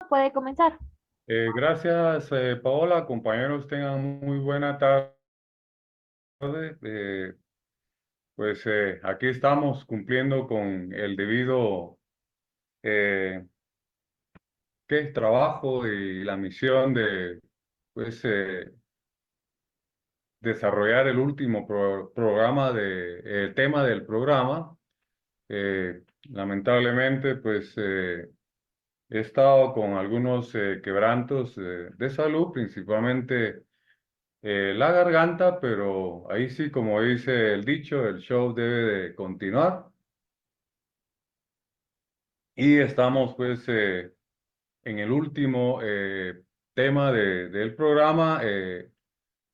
Puede comenzar. Gracias, Paola. Compañeros, tengan muy buena tarde. Eh, aquí estamos cumpliendo con el debido eh, trabajo y la misión de pues, desarrollar el último programa el tema del programa. Lamentablemente, he estado con algunos quebrantos de salud, principalmente la garganta, pero ahí sí, como dice el dicho, el show debe de continuar. Y estamos en el último tema del programa.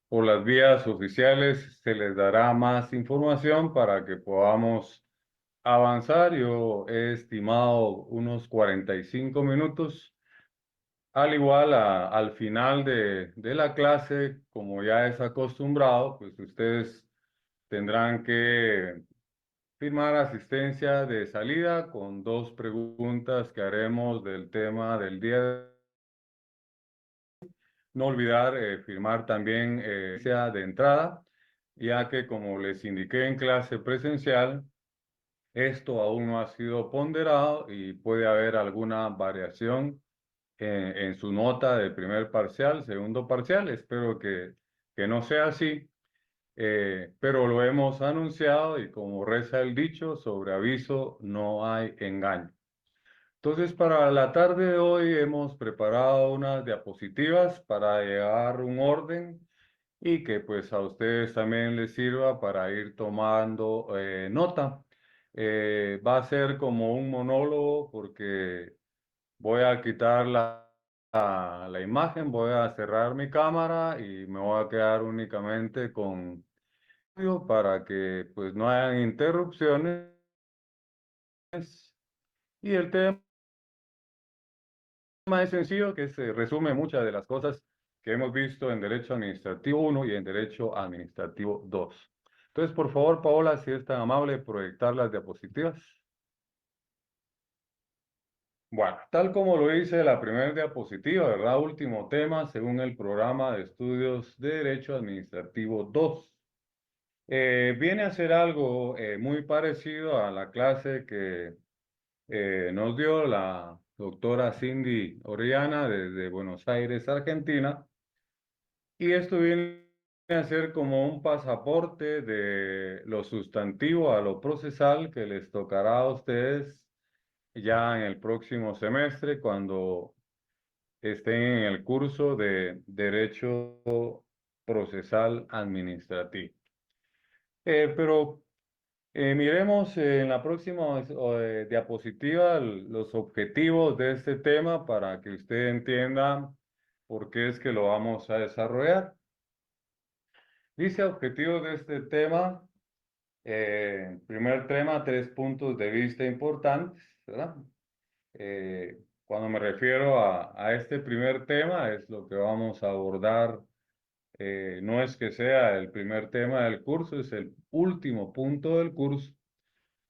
Por las vías oficiales se les dará más información para que podamos avanzar. Yo he estimado unos 45 minutos. Al igual, al final de la clase, como ya es acostumbrado, pues ustedes tendrán que firmar asistencia de salida con dos preguntas que haremos del tema del día. No olvidar firmar también sea de entrada, ya que como les indiqué en clase presencial, esto aún no ha sido ponderado y puede haber alguna variación en su nota de primer parcial, segundo parcial. Espero que no sea así. Pero lo hemos anunciado y como reza el dicho, sobre aviso no hay engaño. Entonces, para la tarde de hoy hemos preparado unas diapositivas para llevar un orden y que pues a ustedes también les sirva para ir tomando nota. Va a ser como un monólogo porque voy a quitar la imagen, voy a cerrar mi cámara y me voy a quedar únicamente con para que pues no hayan interrupciones. Y el tema es sencillo, que se resume muchas de las cosas que hemos visto en Derecho Administrativo 1 y en Derecho Administrativo 2. Entonces, por favor, Paola, si es tan amable, proyectar las diapositivas. Bueno, tal como lo hice la primera diapositiva, ¿verdad? Último tema, según el programa de estudios de Derecho Administrativo 2. Viene a ser algo muy parecido a la clase que nos dio la doctora Cindy Orellana desde Buenos Aires, Argentina, y esto viene a ser como un pasaporte de lo sustantivo a lo procesal que les tocará a ustedes ya en el próximo semestre cuando estén en el curso de Derecho Procesal Administrativo. Pero miremos en la próxima diapositiva los objetivos de este tema para que usted entienda por qué es que lo vamos a desarrollar. Dice objetivos de este tema, primer tema, tres puntos de vista importantes, ¿verdad? Cuando me refiero a este primer tema, es lo que vamos a abordar. No es que sea el primer tema del curso, es el último punto del curso,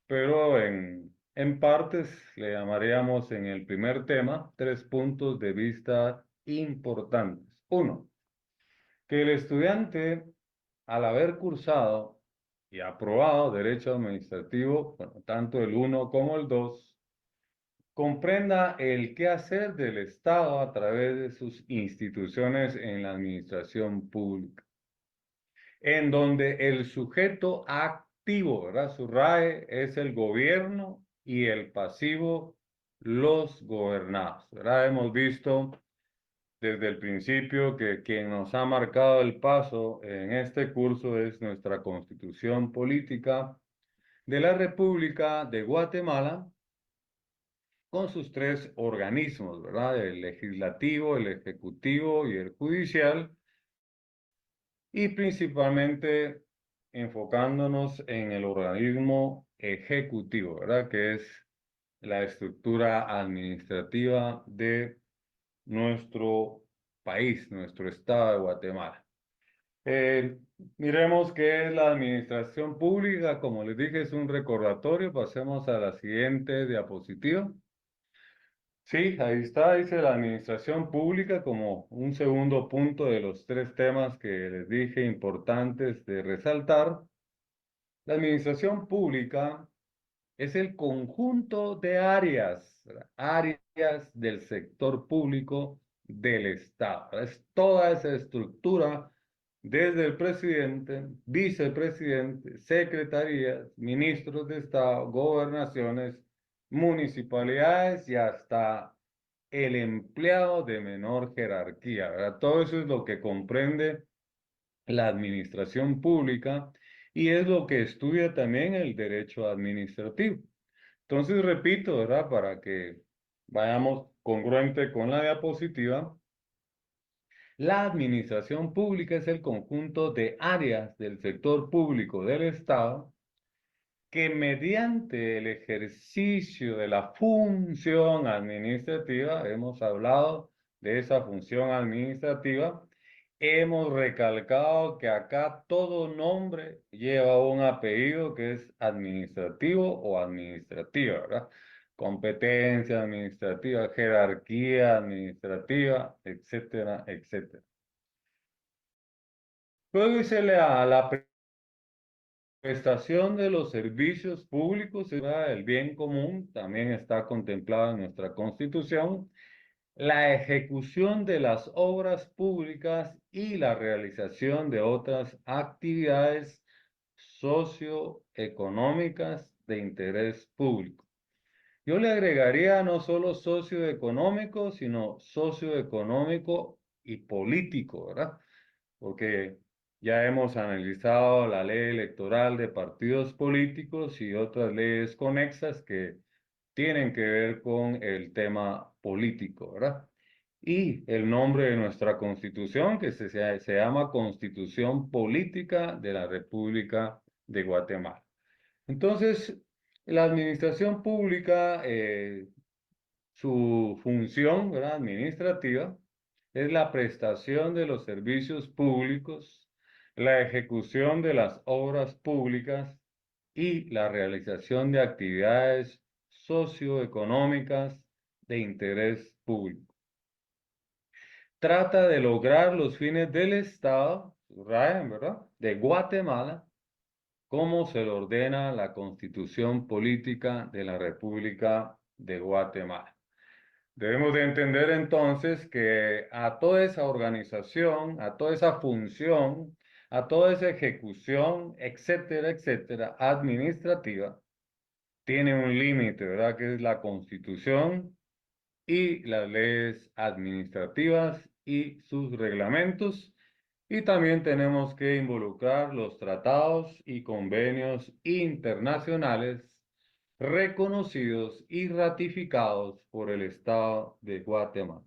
pero en partes le llamaríamos en el primer tema tres puntos de vista importantes. Uno, que el estudiante, al haber cursado y aprobado Derecho Administrativo, bueno, tanto el uno como el 2, comprenda el quehacer del Estado a través de sus instituciones en la administración pública, en donde el sujeto activo, ¿verdad? Su RAE es el gobierno y el pasivo, los gobernados, ¿verdad? Hemos visto desde el principio que quien nos ha marcado el paso en este curso es nuestra Constitución Política de la República de Guatemala, con sus tres organismos, ¿verdad? El legislativo, el ejecutivo y el judicial, y principalmente enfocándonos en el organismo ejecutivo, ¿verdad? Que es la estructura administrativa de nuestro país, nuestro estado de Guatemala. Eh, Miremos qué es la administración pública. Como les dije, es un recordatorio. Pasemos a la siguiente diapositiva. Sí, ahí está, dice la administración pública como un segundo punto de los tres temas que les dije importantes de resaltar. La administración pública es el conjunto de áreas, ¿verdad? Áreas del sector público del Estado, ¿verdad? Es toda esa estructura desde el presidente, vicepresidente, secretarías, ministros de Estado, gobernaciones, municipalidades y hasta el empleado de menor jerarquía, ¿verdad? Todo eso es lo que comprende la administración pública y es lo que estudia también el derecho administrativo. Entonces, repito, ¿verdad? Para que vayamos congruente con la diapositiva, la administración pública es el conjunto de áreas del sector público del Estado que mediante el ejercicio de la función administrativa, hemos hablado de esa función administrativa, hemos recalcado que acá todo nombre lleva un apellido que es administrativo o administrativa, ¿verdad? Competencia administrativa, jerarquía administrativa, etcétera, etcétera. Luego dice la prestación de los servicios públicos, ¿verdad? El bien común también está contemplado en nuestra Constitución. La ejecución de las obras públicas y la realización de otras actividades socioeconómicas de interés público. Yo le agregaría no solo socioeconómico, sino socioeconómico y político, ¿verdad? Porque ya hemos analizado la ley electoral de partidos políticos y otras leyes conexas que tienen que ver con el tema político, ¿verdad? Y el nombre de nuestra constitución, que se llama Constitución Política de la República de Guatemala. Entonces, la administración pública, su función, ¿verdad? Administrativa, es la prestación de los servicios públicos, la ejecución de las obras públicas y la realización de actividades socioeconómicas de interés público. Trata de lograr los fines del Estado, subrayan, ¿verdad? De Guatemala, como se lo ordena la Constitución Política de la República de Guatemala. Debemos de entender entonces que a toda esa organización, a toda esa función, a toda esa ejecución, etcétera, etcétera, administrativa, tiene un límite, ¿verdad? Que es la Constitución y las leyes administrativas y sus reglamentos. Y también tenemos que involucrar los tratados y convenios internacionales reconocidos y ratificados por el Estado de Guatemala.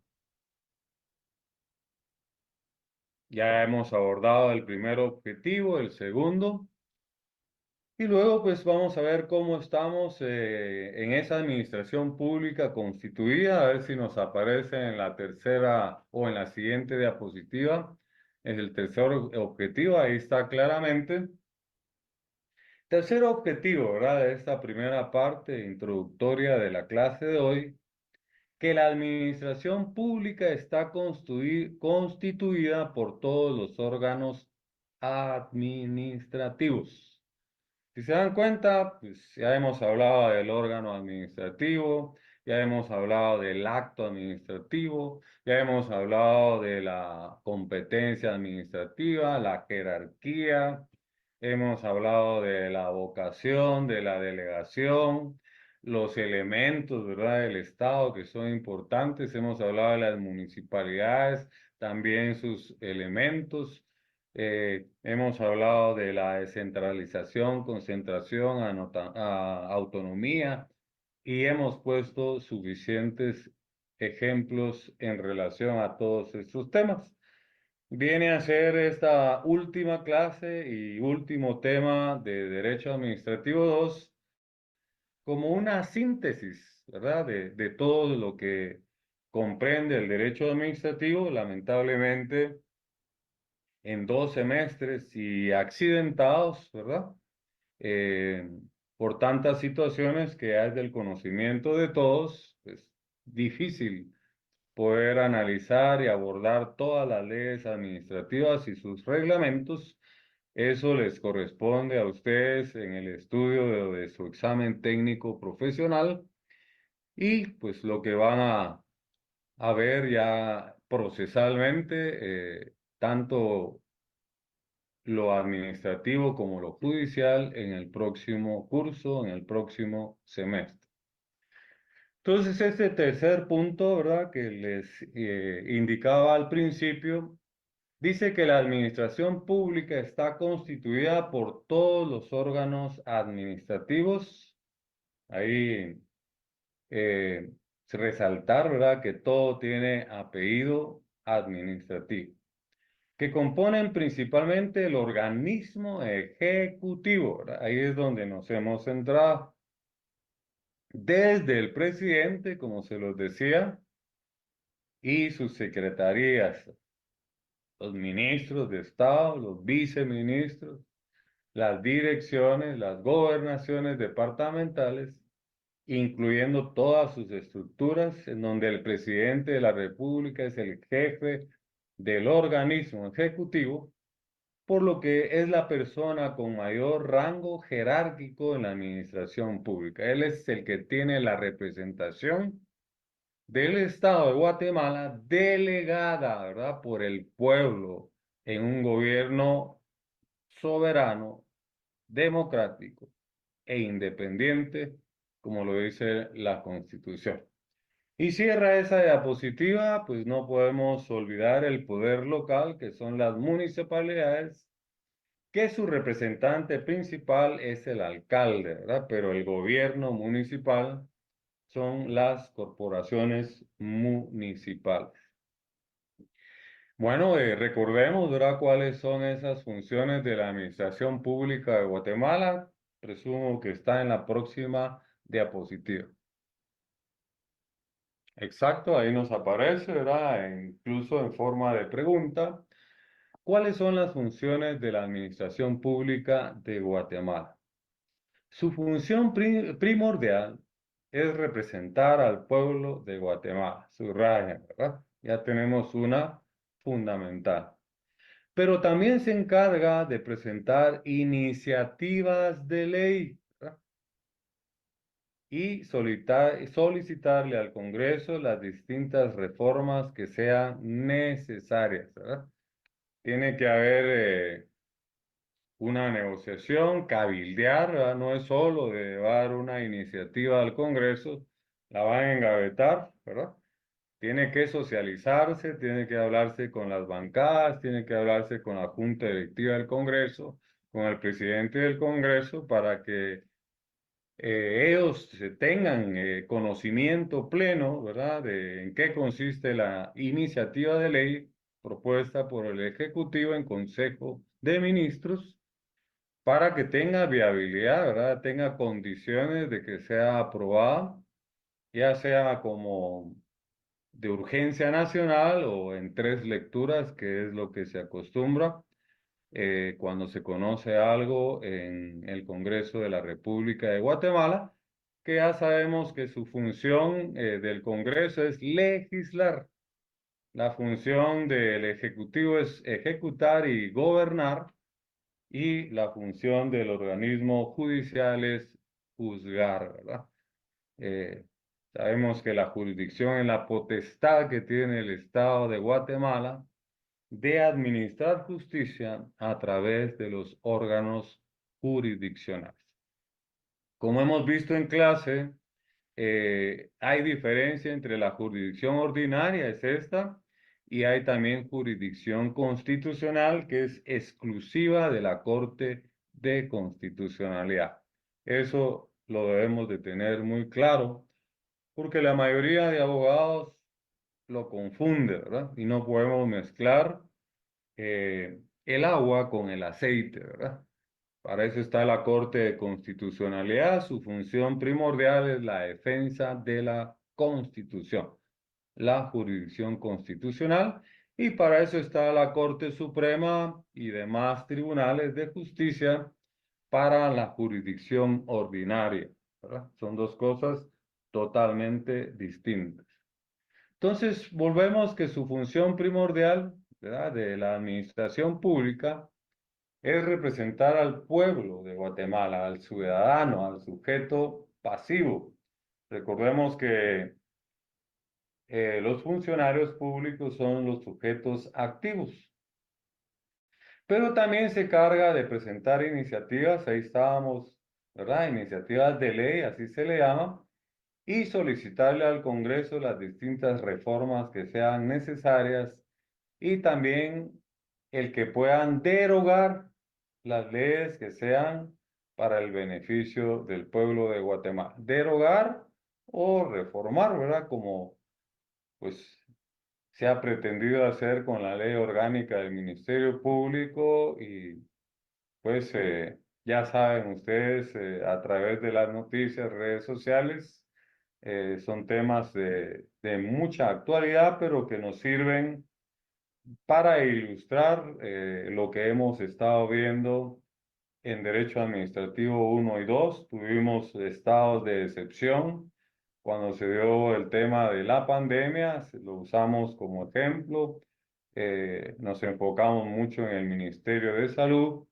Ya hemos abordado el primer objetivo, el segundo, y luego pues vamos a ver cómo estamos en esa administración pública constituida, a ver si nos aparece en la tercera o en la siguiente diapositiva. Es el tercer objetivo, ahí está claramente. Tercer objetivo, ¿verdad? De esta primera parte introductoria de la clase de hoy, que la administración pública está constituida por todos los órganos administrativos. Si se dan cuenta, pues ya hemos hablado del órgano administrativo, ya hemos hablado del acto administrativo, ya hemos hablado de la competencia administrativa, la jerarquía, hemos hablado de la vocación, de la delegación, los elementos, ¿verdad?, del Estado que son importantes, hemos hablado de las municipalidades, también sus elementos. Hemos hablado de la descentralización, concentración, autonomía y hemos puesto suficientes ejemplos en relación a todos estos temas. Viene a ser esta última clase y último tema de Derecho Administrativo 2 como una síntesis, ¿verdad? De todo lo que comprende el derecho administrativo. Lamentablemente, en 2 semestres y accidentados, ¿verdad? Eh, por tantas situaciones que es del conocimiento de todos, pues difícil poder analizar y abordar todas las leyes administrativas y sus reglamentos. Eso les corresponde a ustedes en el estudio de su examen técnico profesional y pues lo que van a ver ya procesalmente, tanto lo administrativo como lo judicial en el próximo curso, en el próximo semestre. Entonces, este tercer punto, ¿verdad? Que les indicaba al principio, dice que la administración pública está constituida por todos los órganos administrativos. Ahí eh, resaltar, ¿verdad? Que todo tiene apellido administrativo, que componen principalmente el organismo ejecutivo, ¿verdad? Ahí es donde nos hemos centrado. Desde el presidente, como se los decía, y sus secretarías, los ministros de Estado, los viceministros, las direcciones, las gobernaciones departamentales, incluyendo todas sus estructuras, en donde el presidente de la República es el jefe del organismo ejecutivo, por lo que es la persona con mayor rango jerárquico en la administración pública. Él es el que tiene la representación del Estado de Guatemala delegada, ¿verdad?, por el pueblo en un gobierno soberano, democrático e independiente, como lo dice la Constitución. Y cierra esa diapositiva, pues no podemos olvidar el poder local, que son las municipalidades, que su representante principal es el alcalde, ¿verdad? Pero el gobierno municipal son las corporaciones municipales. Bueno, recordemos, ¿verdad?, cuáles son esas funciones de la Administración Pública de Guatemala. Presumo que está en la próxima diapositiva. Exacto, ahí nos aparece, ¿verdad? Incluso en forma de pregunta. ¿Cuáles son las funciones de la Administración Pública de Guatemala? Su función primordial es representar al pueblo de Guatemala. Subraya, ¿verdad? Ya tenemos una fundamental. Pero también se encarga de presentar iniciativas de ley, ¿verdad?, y solicitarle al Congreso las distintas reformas que sean necesarias, ¿verdad? Tiene que haber una negociación, cabildear, ¿verdad? No es solo de llevar una iniciativa al Congreso, la van a engavetar, ¿verdad? Tiene que socializarse, tiene que hablarse con las bancadas, tiene que hablarse con la Junta Directiva del Congreso, con el presidente del Congreso, para que ellos tengan conocimiento pleno, ¿verdad?, de en qué consiste la iniciativa de ley propuesta por el Ejecutivo en Consejo de Ministros, para que tenga viabilidad, ¿verdad?, tenga condiciones de que sea aprobada, ya sea como de urgencia nacional o en tres lecturas, que es lo que se acostumbra cuando se conoce algo en el Congreso de la República de Guatemala, que ya sabemos que su función del Congreso es legislar. La función del Ejecutivo es ejecutar y gobernar, y la función del organismo judicial es juzgar, ¿verdad? Eh, Sabemos que la jurisdicción es la potestad que tiene el Estado de Guatemala de administrar justicia a través de los órganos jurisdiccionales. Como hemos visto en clase, hay diferencia entre la jurisdicción ordinaria, es esta, y hay también jurisdicción constitucional, que es exclusiva de la Corte de Constitucionalidad. Eso lo debemos de tener muy claro, porque la mayoría de abogados lo confunde, ¿verdad? Y no podemos mezclar el agua con el aceite, ¿verdad? Para eso está la Corte de Constitucionalidad. Su función primordial es la defensa de la Constitución, la jurisdicción constitucional, y para eso está la Corte Suprema y demás tribunales de justicia para la jurisdicción ordinaria, ¿verdad? Son dos cosas totalmente distintas. Entonces, volvemos que su función primordial, ¿verdad?, de la administración pública es representar al pueblo de Guatemala, al ciudadano, al sujeto pasivo. Recordemos que los funcionarios públicos son los sujetos activos, pero también se carga de presentar iniciativas, ahí estábamos, ¿verdad? Iniciativas de ley, así se le llama, y solicitarle al Congreso las distintas reformas que sean necesarias y también el que puedan derogar las leyes que sean para el beneficio del pueblo de Guatemala. Derogar o reformar, ¿verdad? Como pues se ha pretendido hacer con la ley orgánica del Ministerio Público y pues ya saben ustedes a través de las noticias, redes sociales, son temas de mucha actualidad, pero que nos sirven para ilustrar lo que hemos estado viendo en Derecho Administrativo 1 y 2. Tuvimos estados de excepción cuando se dio el tema de la pandemia, lo usamos como ejemplo. Nos enfocamos mucho en el Ministerio de Salud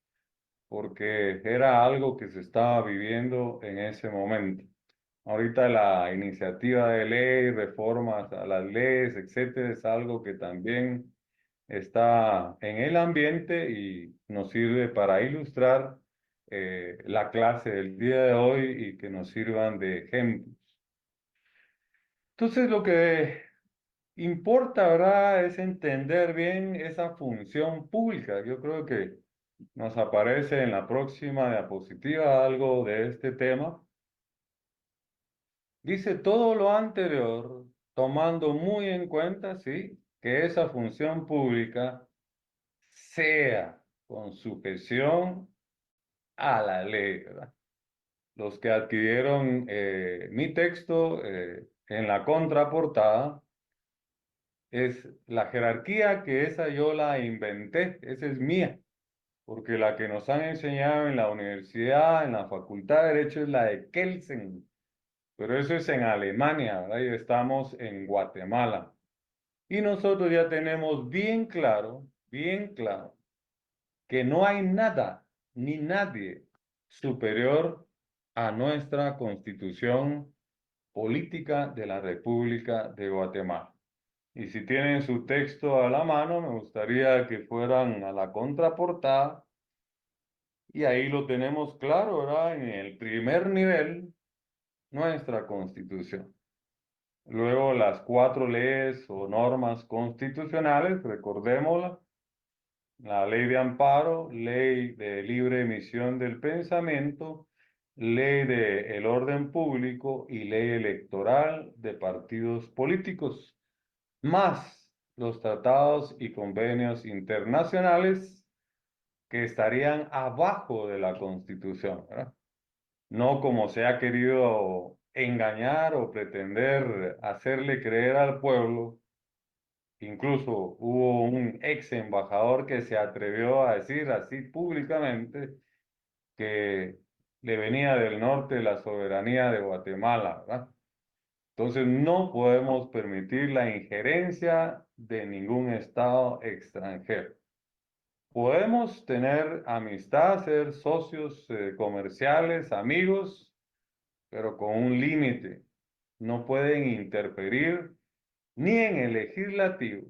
porque era algo que se estaba viviendo en ese momento. Ahorita la iniciativa de ley, reformas a las leyes, etcétera, es algo que también está en el ambiente y nos sirve para ilustrar la clase del día de hoy y que nos sirvan de ejemplos. Entonces, lo que importa, ¿verdad?, es entender bien esa función pública. Yo creo que nos aparece en la próxima diapositiva algo de este tema. Dice todo lo anterior, tomando muy en cuenta, sí, que esa función pública sea con sujeción a la ley, ¿verdad? Los que adquirieron mi texto en la contraportada es la jerarquía, que esa yo la inventé, esa es mía, porque la que nos han enseñado en la universidad, en la Facultad de Derecho, es la de Kelsen, pero eso es en Alemania, ¿verdad? Y estamos en Guatemala. Y nosotros ya tenemos bien claro, que no hay nada ni nadie superior a nuestra Constitución Política de la República de Guatemala. Y si tienen su texto a la mano, me gustaría que fueran a la contraportada y ahí lo tenemos claro, ¿verdad? En el primer nivel, nuestra Constitución. Luego las 4 leyes o normas constitucionales, recordémoslas: la ley de amparo, ley de libre emisión del pensamiento, ley de el orden público y ley electoral de partidos políticos, más los tratados y convenios internacionales que estarían abajo de la Constitución, ¿verdad? No como se ha querido engañar o pretender hacerle creer al pueblo. Incluso hubo un ex embajador que se atrevió a decir así públicamente que le venía del norte la soberanía de Guatemala, ¿verdad? Entonces no podemos permitir la injerencia de ningún estado extranjero. Podemos tener amistad, ser socios comerciales, amigos, pero con un límite. No pueden interferir ni en el legislativo,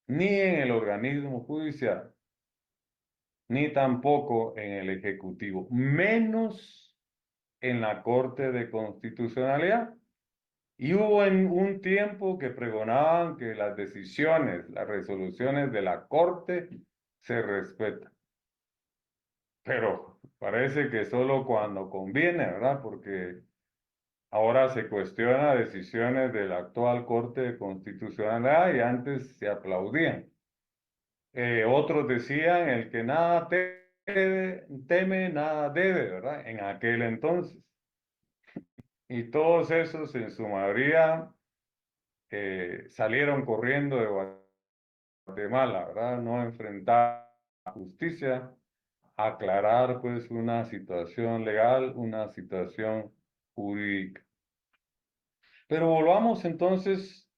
ni en el organismo judicial, ni tampoco en el ejecutivo, menos en la Corte de Constitucionalidad. Y hubo en un tiempo que pregonaban que las decisiones, las resoluciones de la Corte se respetan. Pero parece que solo cuando conviene, ¿verdad? Porque ahora se cuestiona decisiones de la actual Corte de Constitucionalidad y antes se aplaudían. Otros decían: el que nada teme, nada debe, ¿verdad? En aquel entonces. Y todos esos en su mayoría salieron corriendo de Guatemala, ¿verdad? No enfrentar la justicia, aclarar pues una situación legal, una situación jurídica. Pero volvamos entonces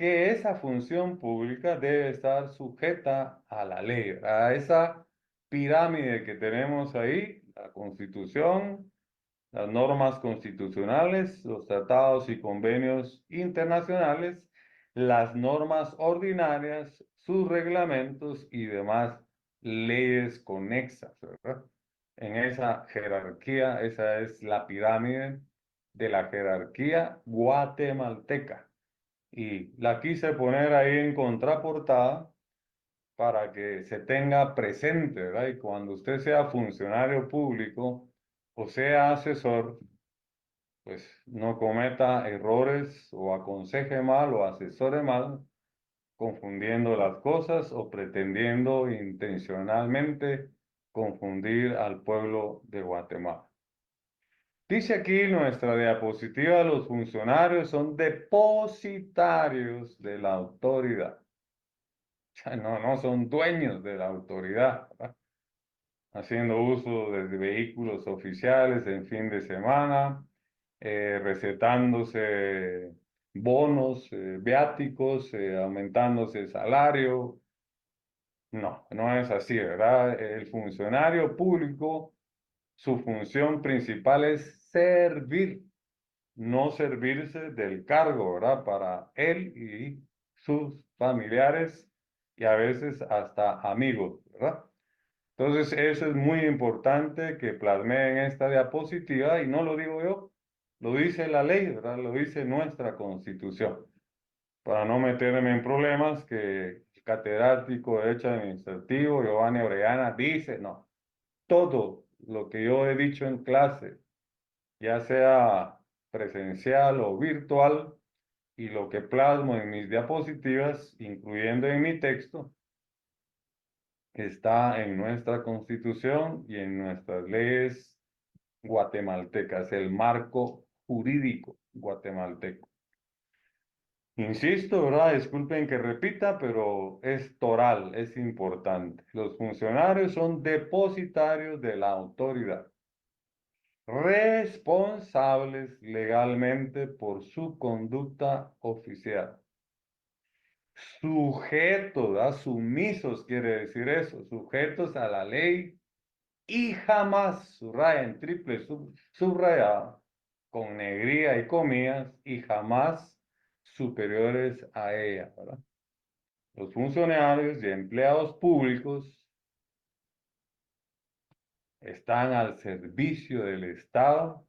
que esa función pública debe estar sujeta a la ley, a esa pirámide que tenemos ahí, la Constitución, las normas constitucionales, los tratados y convenios internacionales, las normas ordinarias, sus reglamentos y demás leyes conexas, ¿verdad? En esa jerarquía, esa es la pirámide de la jerarquía guatemalteca. Y la quise poner ahí en contraportada para que se tenga presente, ¿verdad? Y cuando usted sea funcionario público o sea asesor, pues no cometa errores o aconseje mal o asesore mal, confundiendo las cosas o pretendiendo intencionalmente confundir al pueblo de Guatemala. Dice aquí nuestra diapositiva, los funcionarios son depositarios de la autoridad. Ya no son dueños de la autoridad, ¿verdad? Haciendo uso de vehículos oficiales en fin de semana, recetándose bonos, viáticos, aumentándose el salario. No es así, ¿verdad? El funcionario público, su función principal es servir, no servirse del cargo, ¿verdad? Para él y sus familiares y a veces hasta amigos, ¿verdad? Entonces, eso es muy importante que plasme en esta diapositiva y no lo digo yo, lo dice la ley, ¿verdad? Lo dice nuestra Constitución. Para no meterme en problemas que el catedrático de Derecho Administrativo, Giovanni Orellana, dice, no, todo lo que yo he dicho en clase, ya sea presencial o virtual, y lo que plasmo en mis diapositivas, incluyendo en mi texto, está en nuestra Constitución y en nuestras leyes guatemaltecas, el marco jurídico guatemalteco. Insisto, ¿verdad? Disculpen que repita, pero es toral, es importante. Los funcionarios son depositarios de la autoridad, responsables legalmente por su conducta oficial. Sujetos, ¿verdad? Sumisos quiere decir eso, sujetos a la ley y jamás, subraya en triple subrayado, con negría y comillas, y jamás superiores a ella, ¿verdad? Los funcionarios y empleados públicos están al servicio del Estado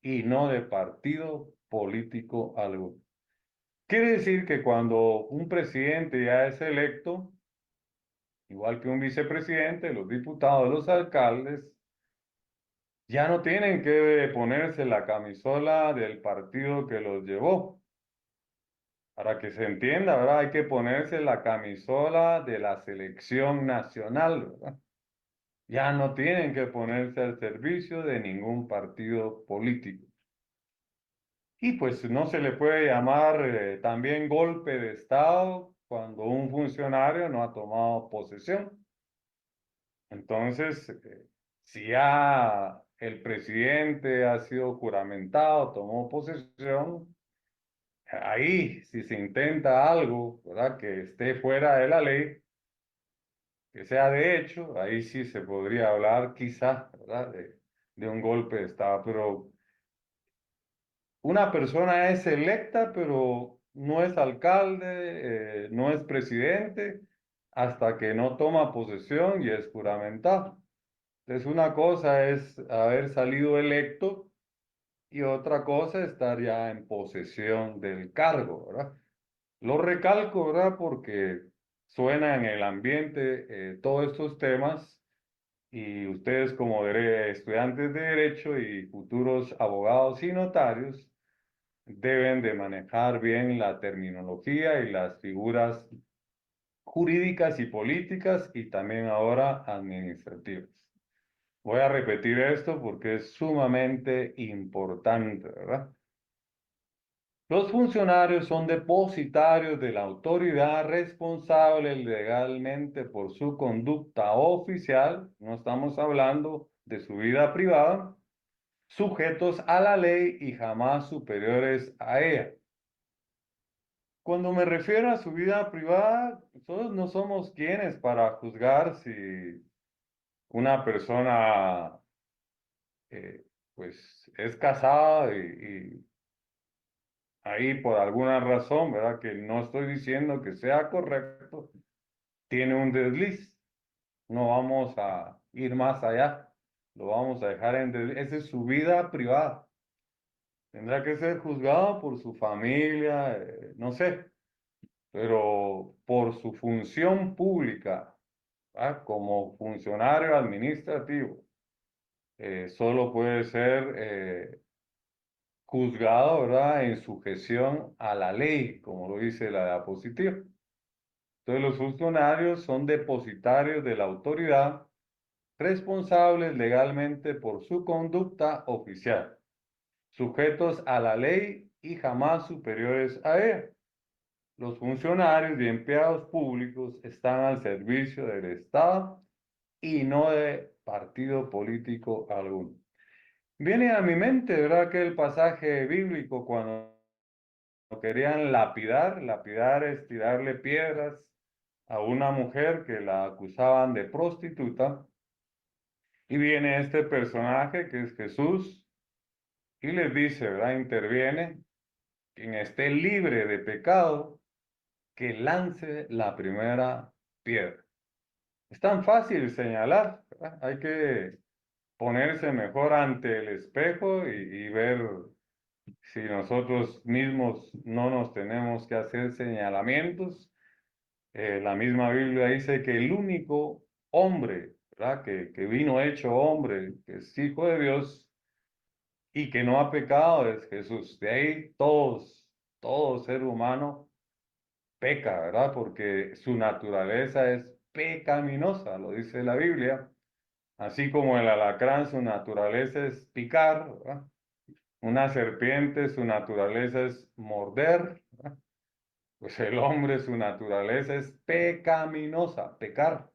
y no de partido político alguno. Quiere decir que cuando un presidente ya es electo, igual que un vicepresidente, los diputados, los alcaldes, ya no tienen que ponerse la camisola del partido que los llevó. Para que se entienda, ¿verdad? Hay que ponerse la camisola de la selección nacional, ¿verdad? Ya no tienen que ponerse al servicio de ningún partido político. Y pues no se le puede llamar también golpe de Estado cuando un funcionario no ha tomado posesión. Entonces, si ya el presidente ha sido juramentado, tomó posesión, ahí si se intenta algo, ¿verdad? Que esté fuera de la ley, que sea de hecho, ahí sí se podría hablar quizá, ¿verdad? De un golpe de Estado, pero una persona es electa, pero no es alcalde, no es presidente, hasta que no toma posesión y es juramentado. Entonces, una cosa es haber salido electo y otra cosa es estar ya en posesión del cargo, ¿verdad? Lo recalco, ¿verdad? Porque suena en el ambiente todos estos temas y ustedes como estudiantes de derecho y futuros abogados y notarios deben de manejar bien la terminología y las figuras jurídicas y políticas y también ahora administrativas. Voy a repetir esto porque es sumamente importante, ¿verdad? Los funcionarios son depositarios de la autoridad responsable legalmente por su conducta oficial, no estamos hablando de su vida privada, sujetos a la ley y jamás superiores a ella. Cuando me refiero a su vida privada, nosotros no somos quienes para juzgar si una persona pues es casada y ahí por alguna razón, ¿verdad? Que no estoy diciendo que sea correcto, tiene un desliz. No vamos a ir más allá, lo vamos a dejar en desliz. Esa es su vida privada. Tendrá que ser juzgado por su familia, no sé, pero por su función pública, ¿verdad? Como funcionario administrativo, solo puede ser juzgado, ¿verdad? En sujeción a la ley, como lo dice la diapositiva. Entonces, los funcionarios son depositarios de la autoridad, responsables legalmente por su conducta oficial, sujetos a la ley y jamás superiores a ella. Los funcionarios y empleados públicos están al servicio del Estado y no de partido político alguno. Viene a mi mente, ¿verdad?, aquel pasaje bíblico cuando querían lapidar. Lapidar es tirarle piedras a una mujer que la acusaban de prostituta. Y viene este personaje que es Jesús y les dice, ¿verdad? Interviene, quien esté libre de pecado, que lance la primera piedra. Es tan fácil señalar, ¿verdad? Hay que ponerse mejor ante el espejo y ver si nosotros mismos no nos tenemos que hacer señalamientos. La misma Biblia dice que el único hombre, ¿verdad? Que vino hecho hombre, que es hijo de Dios y que no ha pecado es Jesús. De ahí todo ser humano peca, ¿verdad? Porque su naturaleza es pecaminosa, lo dice la Biblia. Así como el alacrán, su naturaleza es picar, ¿verdad? Una serpiente, su naturaleza es morder, ¿verdad? Pues el hombre, su naturaleza es pecaminosa, pecar.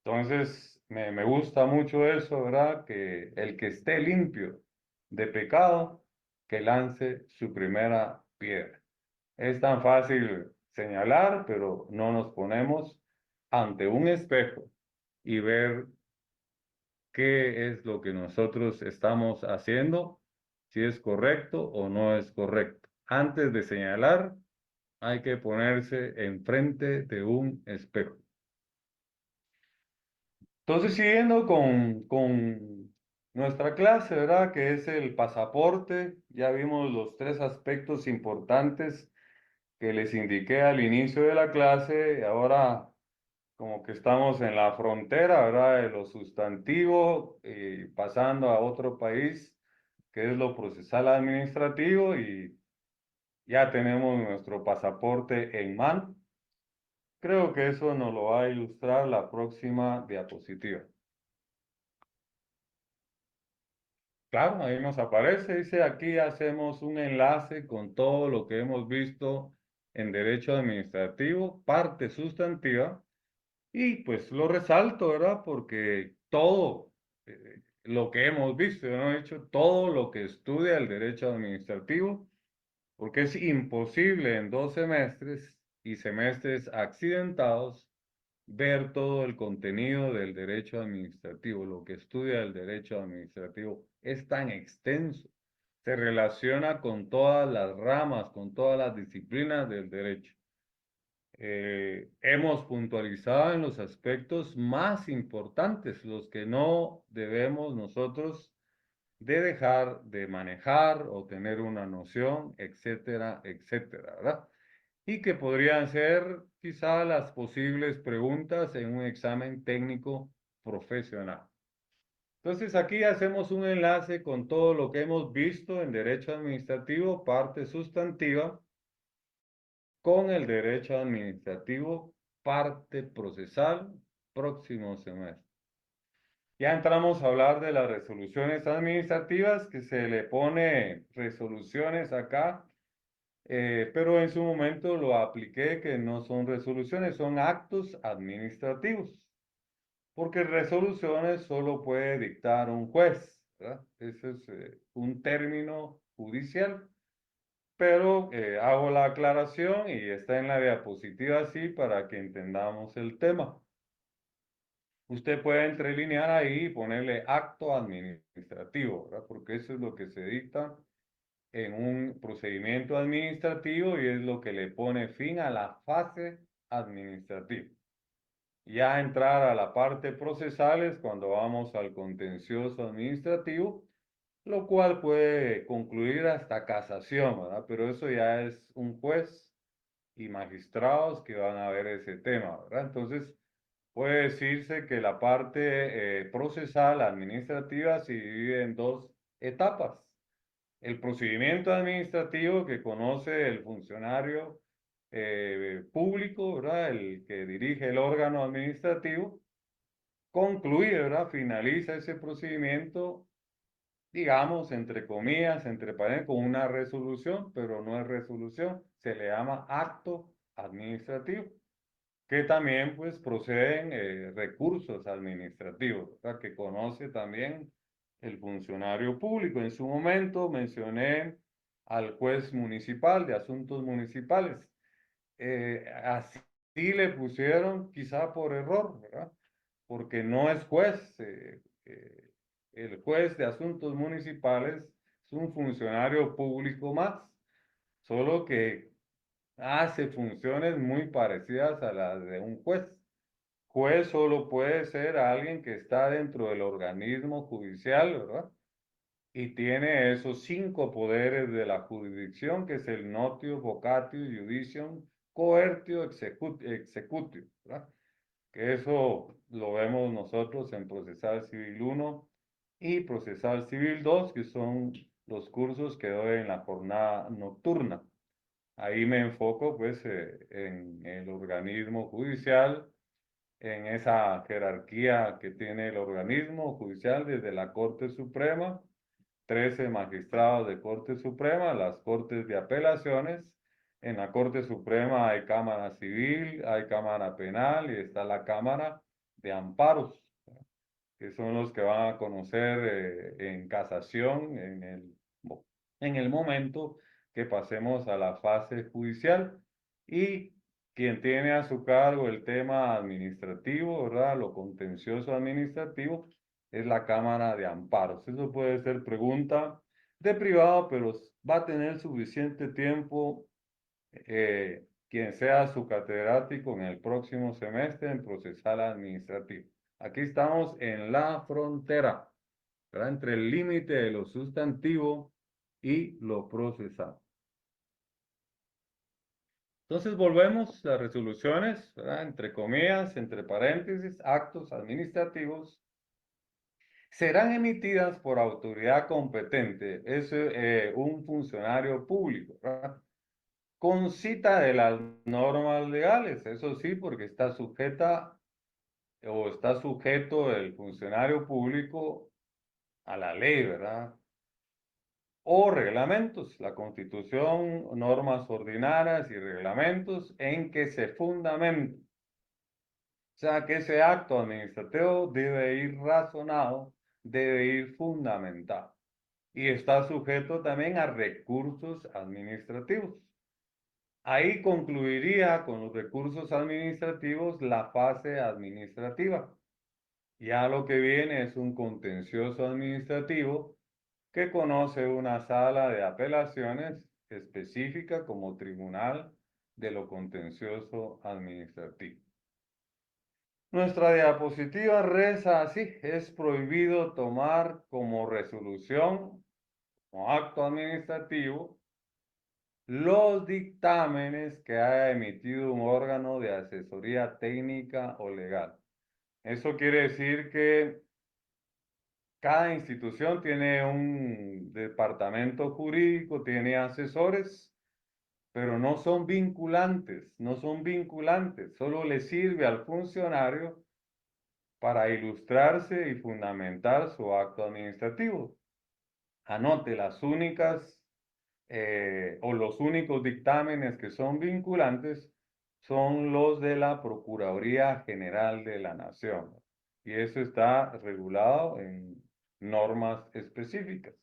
Entonces, me gusta mucho eso, ¿verdad? Que el que esté limpio de pecado, que lance su primera piedra. Es tan fácil señalar, pero no nos ponemos ante un espejo y ver qué es lo que nosotros estamos haciendo, si es correcto o no es correcto. Antes de señalar, hay que ponerse enfrente de un espejo. Entonces, siguiendo con nuestra clase, ¿verdad? Que es el pasaporte. Ya vimos los tres aspectos importantes que les indiqué al inicio de la clase. Ahora, como que estamos en la frontera, ¿verdad? De lo sustantivo, pasando a otro país, que es lo procesal administrativo, y ya tenemos nuestro pasaporte en mano. Creo que eso nos lo va a ilustrar la próxima diapositiva. Claro, ahí nos aparece, dice aquí hacemos un enlace con todo lo que hemos visto en derecho administrativo, parte sustantiva, y pues lo resalto, ¿verdad? Porque todo lo que hemos visto, ¿no? He hecho todo lo que estudia el derecho administrativo, porque es imposible en 2 semestres y semestres accidentados ver todo el contenido del derecho administrativo. Lo que estudia el derecho administrativo es tan extenso, se relaciona con todas las ramas, con todas las disciplinas del derecho. Hemos puntualizado en los aspectos más importantes, los que no debemos nosotros de dejar de manejar o tener una noción, etcétera, etcétera, ¿verdad? Y que podrían ser quizá las posibles preguntas en un examen técnico profesional. Entonces aquí hacemos un enlace con todo lo que hemos visto en derecho administrativo, parte sustantiva, con el derecho administrativo, parte procesal, próximo semestre. Ya entramos a hablar de las resoluciones administrativas, que se le pone resoluciones acá, pero en su momento lo apliqué que no son resoluciones, son actos administrativos, porque resoluciones solo puede dictar un juez, ¿verdad? Ese es un término judicial. pero hago la aclaración y está en la diapositiva así para que entendamos el tema. Usted puede entrelinear ahí y ponerle acto administrativo, ¿verdad? Porque eso es lo que se dicta en un procedimiento administrativo y es lo que le pone fin a la fase administrativa. Ya entrar a la parte procesal es cuando vamos al contencioso administrativo, lo cual puede concluir hasta casación, ¿verdad? Pero eso ya es un juez y magistrados que van a ver ese tema, ¿verdad? Entonces, puede decirse que la parte procesal administrativa se divide en dos etapas. El procedimiento administrativo que conoce el funcionario público, ¿verdad? El que dirige el órgano administrativo, concluye, ¿verdad? Finaliza ese procedimiento, digamos, entre comillas, entre paréntesis, con una resolución, pero no es resolución, se le llama acto administrativo, que también pues proceden recursos administrativos, ¿verdad? Que conoce también el funcionario público. En su momento mencioné al juez municipal de asuntos municipales. Así le pusieron quizá por error, ¿verdad? Porque no es juez. El juez de asuntos municipales es un funcionario público más, solo que hace funciones muy parecidas a las de un juez. Juez solo puede ser alguien que está dentro del organismo judicial, ¿verdad? Y tiene esos 5 poderes de la jurisdicción, que es el notio, vocatio, judicium, coertio, executio, ¿verdad? Que eso lo vemos nosotros en Procesal Civil 1 y Procesal Civil 2, que son los cursos que doy en la jornada nocturna. Ahí me enfoco pues en el organismo judicial, en esa jerarquía que tiene el organismo judicial desde la Corte Suprema, 13 magistrados de Corte Suprema, las Cortes de Apelaciones. En la Corte Suprema hay Cámara Civil, hay Cámara Penal y está la Cámara de Amparos, que son los que van a conocer en casación en el momento que pasemos a la fase judicial. Y quien tiene a su cargo el tema administrativo, ¿verdad? Lo contencioso administrativo, es la Cámara de Amparos. Eso puede ser pregunta de privado, pero va a tener suficiente tiempo quien sea su catedrático en el próximo semestre en procesal administrativo. Aquí estamos en la frontera, ¿verdad? Entre el límite de lo sustantivo y lo procesal. Entonces volvemos a las resoluciones, ¿verdad? Entre comillas, entre paréntesis, actos administrativos, serán emitidas por autoridad competente, es un funcionario público, ¿verdad? Con cita de las normas legales, eso sí, porque está sujeta o está sujeto el funcionario público a la ley, ¿verdad? O reglamentos, la Constitución, normas ordinarias y reglamentos en que se fundamenta. O sea, que ese acto administrativo debe ir razonado, debe ir fundamentado. Y está sujeto también a recursos administrativos. Ahí concluiría con los recursos administrativos la fase administrativa. Ya lo que viene es un contencioso administrativo que conoce una sala de apelaciones específica como tribunal de lo contencioso administrativo. Nuestra diapositiva reza así: es prohibido tomar como resolución o acto administrativo los dictámenes que haya emitido un órgano de asesoría técnica o legal. Eso quiere decir que cada institución tiene un departamento jurídico, tiene asesores, pero no son vinculantes, no son vinculantes, solo le sirve al funcionario para ilustrarse y fundamentar su acto administrativo. Anote las únicas o los únicos dictámenes que son vinculantes son los de la Procuraduría General de la Nación. Y eso está regulado en normas específicas.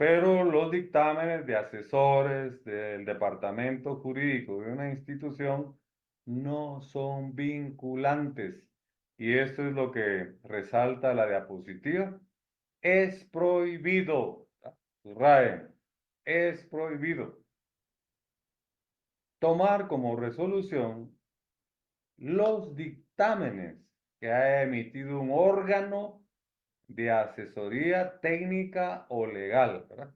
Pero los dictámenes de asesores del departamento jurídico de una institución no son vinculantes. Y esto es lo que resalta la diapositiva. Es prohibido, subrayen, es prohibido tomar como resolución los dictámenes que ha emitido un órgano de asesoría técnica o legal, ¿verdad?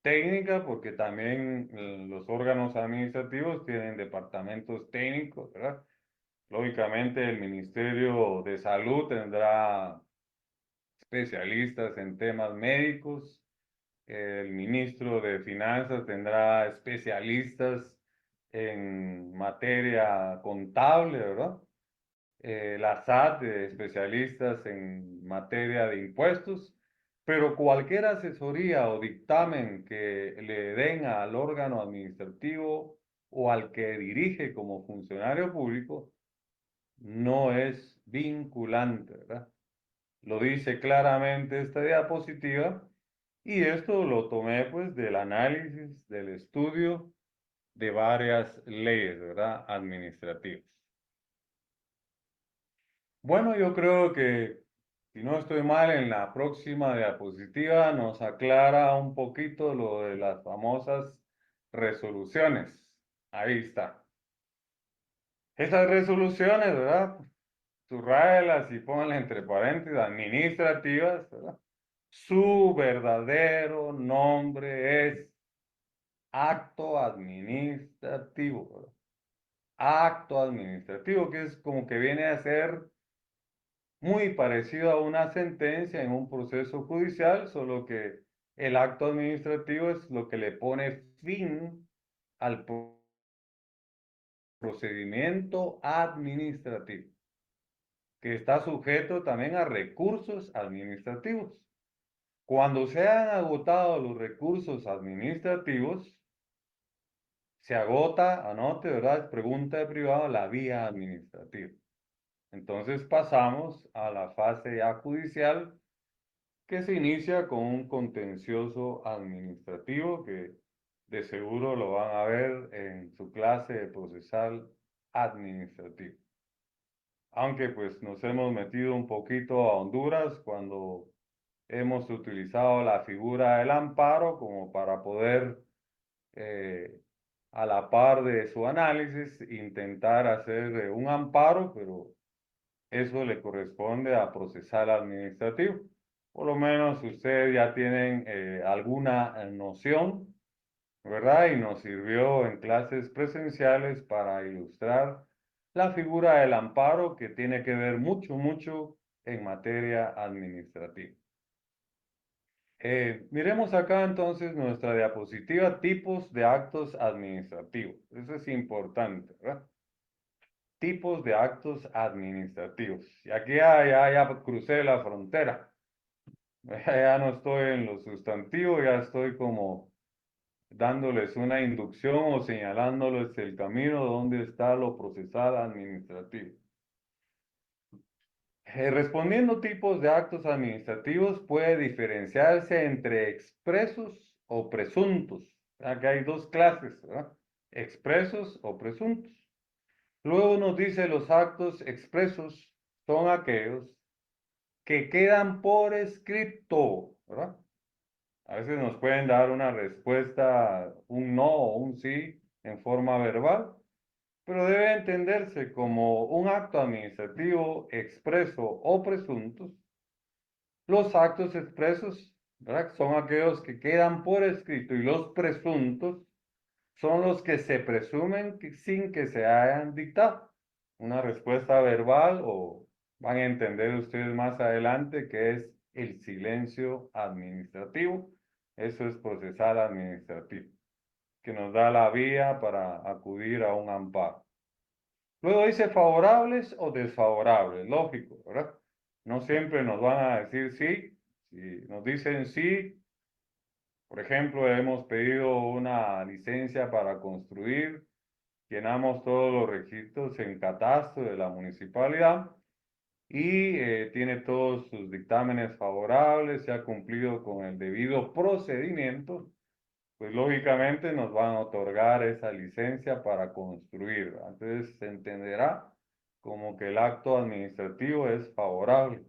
Técnica porque también los órganos administrativos tienen departamentos técnicos, ¿verdad? Lógicamente el Ministerio de Salud tendrá especialistas en temas médicos, el ministro de Finanzas tendrá especialistas en materia contable, ¿verdad? La SAT, especialistas en materia de impuestos, pero cualquier asesoría o dictamen que le den al órgano administrativo o al que dirige como funcionario público no es vinculante, ¿verdad? Lo dice claramente esta diapositiva y esto lo tomé pues del análisis, del estudio de varias leyes, ¿verdad? Administrativas. Bueno, yo creo que, si no estoy mal, en la próxima diapositiva nos aclara un poquito lo de las famosas resoluciones. Ahí está. Esas resoluciones, ¿verdad? Subrayalas y ponlas entre paréntesis, administrativas, ¿verdad? Su verdadero nombre es acto administrativo, ¿verdad? Acto administrativo, que es como que viene a ser muy parecido a una sentencia en un proceso judicial, solo que el acto administrativo es lo que le pone fin al procedimiento administrativo, que está sujeto también a recursos administrativos. Cuando se han agotado los recursos administrativos, se agota, anote, ¿verdad? Es pregunta de privado, la vía administrativa. Entonces pasamos a la fase ya judicial, que se inicia con un contencioso administrativo que de seguro lo van a ver en su clase de procesal administrativo. Aunque pues nos hemos metido un poquito a Honduras cuando hemos utilizado la figura del amparo como para poder, a la par de su análisis, intentar hacer un amparo, pero eso le corresponde a procesal administrativo. Por lo menos ustedes ya tienen alguna noción, ¿verdad? Y nos sirvió en clases presenciales para ilustrar la figura del amparo, que tiene que ver mucho en materia administrativa. Miremos acá entonces nuestra diapositiva, tipos de actos administrativos. Eso es importante, ¿verdad? Tipos de actos administrativos. Y aquí ya crucé la frontera. Ya no estoy en lo sustantivo, ya estoy como dándoles una inducción o señalándoles el camino donde está lo procesal administrativo. Respondiendo tipos de actos administrativos, puede diferenciarse entre expresos o presuntos. Aquí hay dos clases, ¿verdad? Expresos o presuntos. Luego nos dice los actos expresos son aquellos que quedan por escrito, ¿verdad? A veces nos pueden dar una respuesta, un no o un sí en forma verbal, pero debe entenderse como un acto administrativo expreso o presuntos. Los actos expresos, ¿verdad?, son aquellos que quedan por escrito, y los presuntos son los que se presumen sin que se hayan dictado una respuesta verbal, o van a entender ustedes más adelante que es el silencio administrativo. Eso es procesal administrativo, que nos da la vía para acudir a un amparo. Luego dice favorables o desfavorables, lógico, ¿verdad? No siempre nos van a decir sí. Si nos dicen sí, por ejemplo, hemos pedido una licencia para construir, llenamos todos los requisitos en catastro de la municipalidad y tiene todos sus dictámenes favorables, se ha cumplido con el debido procedimiento, pues lógicamente nos van a otorgar esa licencia para construir, ¿verdad? Entonces se entenderá como que el acto administrativo es favorable.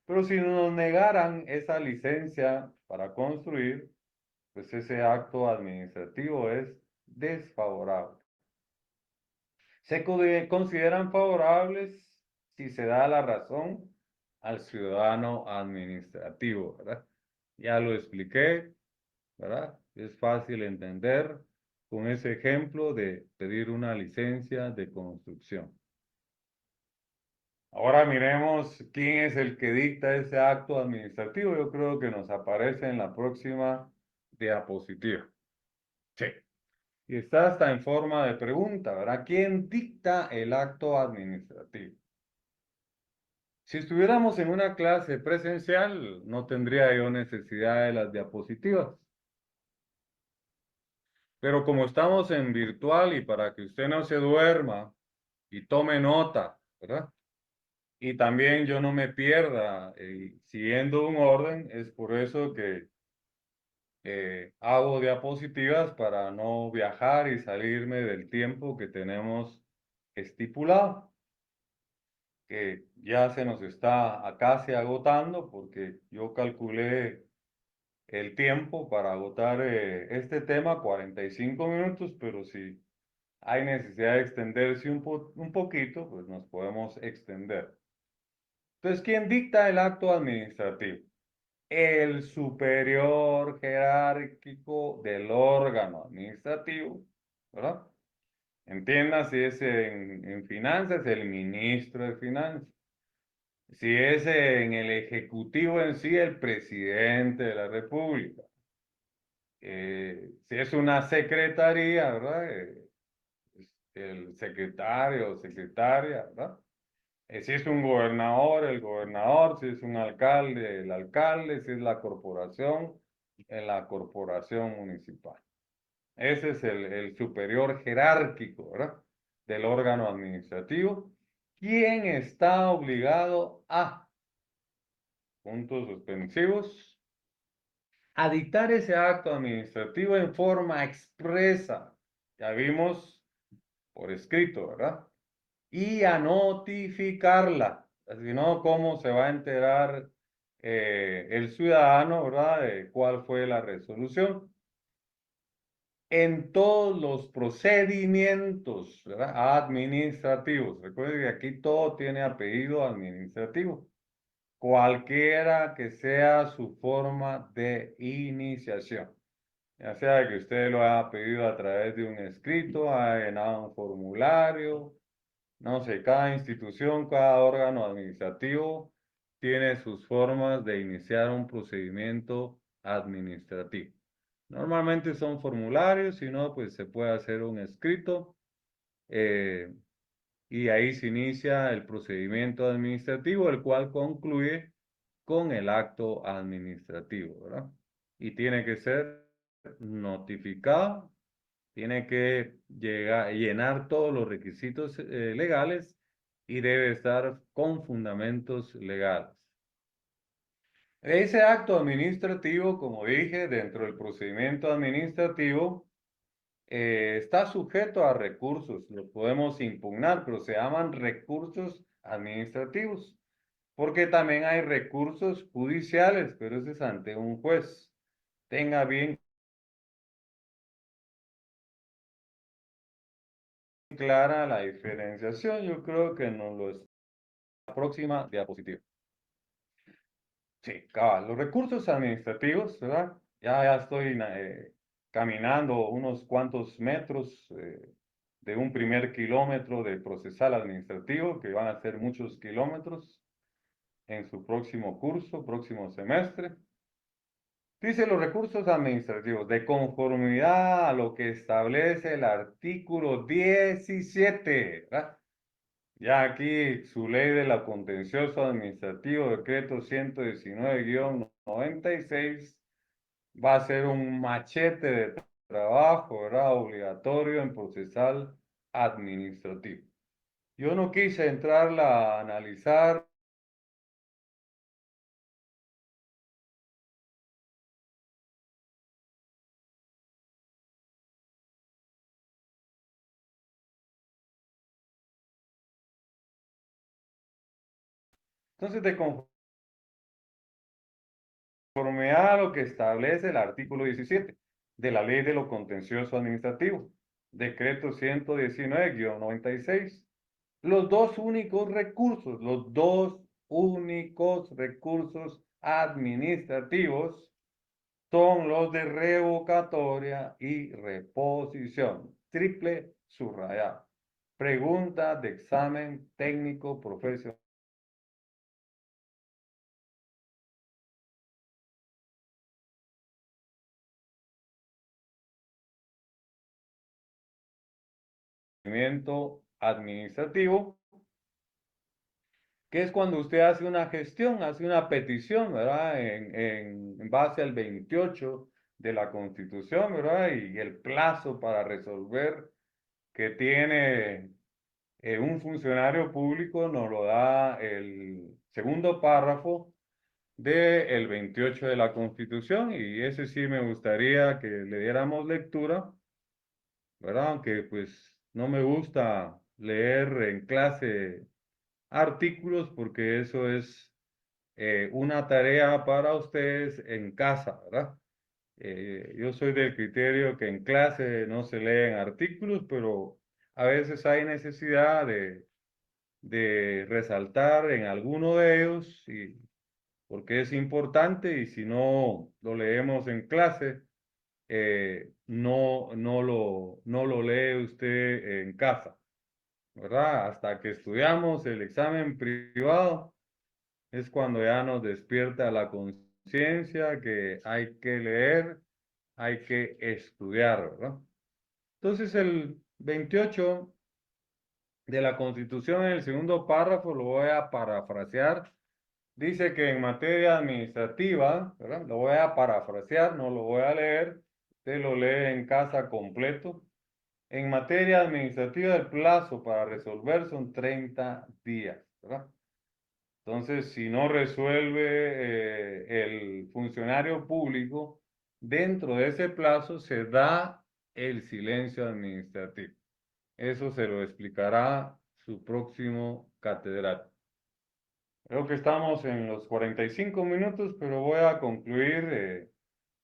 Pero si nos negaran esa licencia para construir, pues ese acto administrativo es desfavorable. Se consideran favorables si se da la razón al ciudadano administrativo, ¿verdad? Ya lo expliqué, ¿verdad? Es fácil entender con ese ejemplo de pedir una licencia de construcción. Ahora miremos quién es el que dicta ese acto administrativo. Yo creo que nos aparece en la próxima diapositiva. Sí. Y está hasta en forma de pregunta, ¿verdad? ¿Quién dicta el acto administrativo? Si estuviéramos en una clase presencial, no tendría yo necesidad de las diapositivas. Pero como estamos en virtual y para que usted no se duerma y tome nota, ¿verdad? Y también yo no me pierda siguiendo un orden, es por eso que hago diapositivas para no viajar y salirme del tiempo que tenemos estipulado, que ya se nos está casi agotando porque yo calculé el tiempo para agotar este tema, 45 minutos, pero si hay necesidad de extenderse un poquito, pues nos podemos extender. Entonces, ¿quién dicta el acto administrativo? El superior jerárquico del órgano administrativo, ¿verdad? Entienda si es en finanzas, el ministro de finanzas. Si es en el ejecutivo en sí, el presidente de la república. Si es una secretaría, ¿verdad? El secretario o secretaria, ¿verdad? Si es un gobernador, el gobernador, si es un alcalde, el alcalde, si es la corporación, en la corporación municipal. Ese es el superior jerárquico, ¿verdad? Del órgano administrativo. ¿Quién está obligado a, puntos suspensivos, a dictar ese acto administrativo en forma expresa? Ya vimos por escrito, ¿verdad? Y a notificarla. Si no, ¿cómo se va a enterar el ciudadano, ¿verdad? De cuál fue la resolución? En todos los procedimientos, ¿verdad? Administrativos. Recuerden que aquí todo tiene apellido administrativo. Cualquiera que sea su forma de iniciación. Ya sea que usted lo haya pedido a través de un escrito, haya llenado un formulario, no sé, cada institución, cada órgano administrativo tiene sus formas de iniciar un procedimiento administrativo. Normalmente son formularios, si no, pues se puede hacer un escrito eh, y ahí se inicia el procedimiento administrativo, el cual concluye con el acto administrativo, ¿verdad? Y tiene que ser notificado, tiene que llenar todos los requisitos legales y debe estar con fundamentos legales. Ese acto administrativo, como dije, dentro del procedimiento administrativo, está sujeto a recursos, los podemos impugnar, pero se llaman recursos administrativos, porque también hay recursos judiciales, pero ese es ante un juez. Tenga bien clara la diferenciación, yo creo que nos lo es. La próxima diapositiva. Sí, cabal, los recursos administrativos, ¿verdad? Ya estoy caminando unos cuantos metros de un primer kilómetro de procesal administrativo, que van a ser muchos kilómetros en su próximo curso, próximo semestre. Dice los recursos administrativos, de conformidad a lo que establece el artículo 17, ¿verdad? Ya aquí su ley de la contencioso administrativo, decreto 119-96, va a ser un machete de trabajo, ¿verdad? Obligatorio en procesal administrativo. Yo no quise entrarla a analizar Entonces, de conforme a lo que establece el artículo 17 de la Ley de lo Contencioso Administrativo, decreto 119-96, los dos únicos recursos administrativos son los de revocatoria y reposición. Triple subrayado. Pregunta de examen técnico profesional. Administrativo, que es cuando usted hace una gestión, hace una petición, ¿verdad? En base al 28 de la Constitución, ¿verdad? Y el plazo para resolver que tiene un funcionario público nos lo da el segundo párrafo del 28 de la Constitución, y ese sí me gustaría que le diéramos lectura, ¿verdad? Aunque pues no me gusta leer en clase artículos porque eso es una tarea para ustedes en casa, ¿verdad? Yo soy del criterio que en clase no se leen artículos, pero a veces hay necesidad de resaltar en alguno de ellos, y, porque es importante, y si no lo leemos en clase, no lo lee usted en casa, ¿verdad? Hasta que estudiamos el examen privado es cuando ya nos despierta la conciencia que hay que leer, hay que estudiar, ¿verdad? Entonces el 28 de la Constitución, en el segundo párrafo, lo voy a parafrasear. Dice que en materia administrativa, ¿verdad? Lo voy a parafrasear, no lo voy a leer. Usted lo lee en casa completo. En materia administrativa, el plazo para resolver son 30 días, ¿verdad? Entonces, si no resuelve el funcionario público dentro de ese plazo, se da el silencio administrativo. Eso se lo explicará su próximo catedrático. Creo que estamos en los 45 minutos, pero voy a concluir.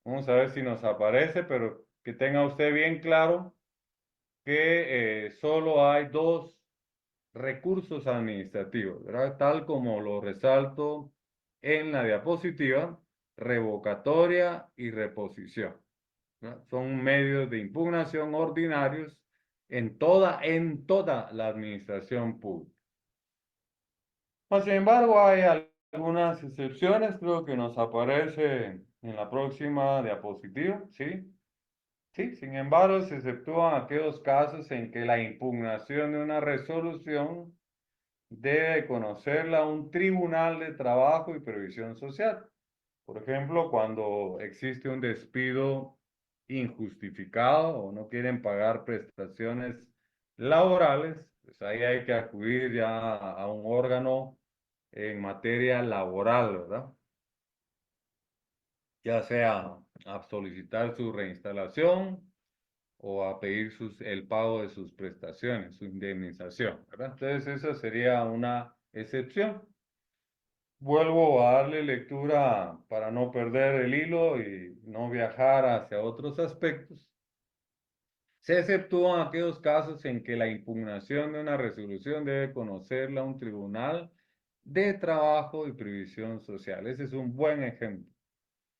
Vamos a ver si nos aparece, pero que tenga usted bien claro que solo hay dos recursos administrativos, ¿verdad? Tal como lo resalto en la diapositiva: revocatoria y reposición, ¿verdad? Son medios de impugnación ordinarios en toda la administración pública. Sin embargo, hay algunas excepciones, creo que nos aparece en la próxima diapositiva, ¿sí? Sí, sin embargo, se exceptúan aquellos casos en que la impugnación de una resolución debe conocerla un tribunal de trabajo y previsión social. Por ejemplo, cuando existe un despido injustificado o no quieren pagar prestaciones laborales, pues ahí hay que acudir ya a un órgano en materia laboral, ¿verdad? Ya sea a solicitar su reinstalación o a pedir el pago de sus prestaciones, su indemnización, ¿verdad? Entonces, esa sería una excepción. Vuelvo a darle lectura para no perder el hilo y no viajar hacia otros aspectos. Se exceptúan aquellos casos en que la impugnación de una resolución debe conocerla un tribunal de trabajo y previsión social. Ese es un buen ejemplo.